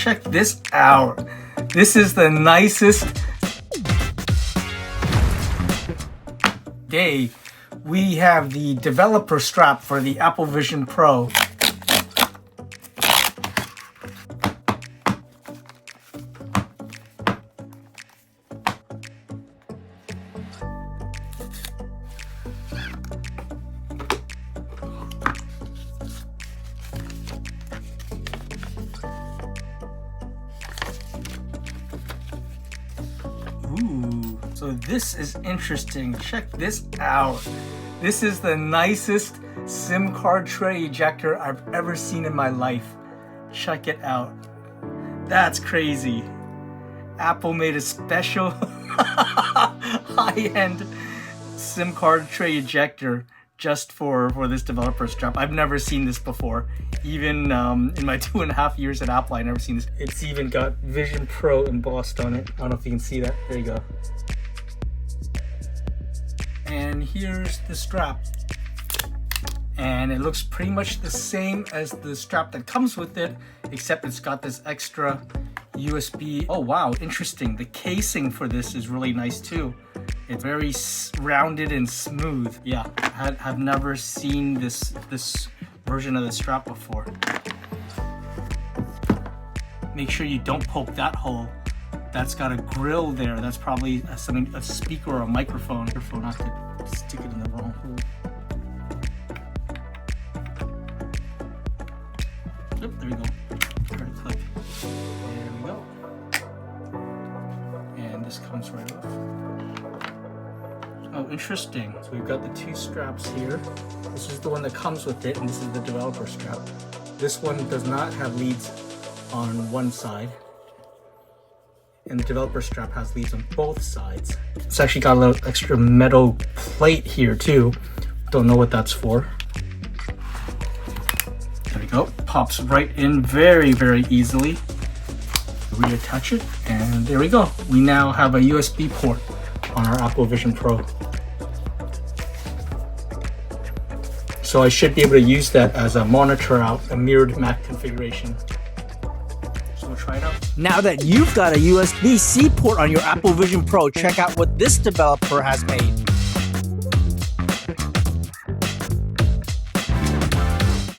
check this out. This is the nicest day. We have the developer strap for the Apple Vision Pro. Ooh, so this is interesting. Check this out. This is the nicest SIM card tray ejector I've ever seen in my life. Check it out. That's crazy. Apple made a special high-end SIM card tray ejector just for this developer strap. I've never seen this before. Even in my 2.5 years at Apple, I've never seen this. It's even got Vision Pro embossed on it. I don't know if you can see that. There you go. And here's the strap. And it looks pretty much the same as the strap that comes with it, except it's got this extra USB. Oh wow, interesting. The casing for this is really nice too. It's very rounded and smooth. Yeah, I've never seen this version of the strap before. Make sure you don't poke that hole. That's got a grill there. That's probably a speaker or a microphone. Not to stick it in the wrong hole. Yep, there we go. Try to click. There we go. And this comes right off. Oh, interesting. So we've got the two straps here. This is the one that comes with it, and this is the developer strap. This one does not have leads on one side, and the developer strap has leads on both sides. It's actually got a little extra metal plate here too. Don't know what that's for. There we go. Pops right in very, very easily. Reattach it, and there we go. We now have a USB port on our Apple Vision Pro. So I should be able to use that as a monitor out, a mirrored Mac configuration. So we'll try it out. Now that you've got a USB-C port on your Apple Vision Pro, check out what this developer has made.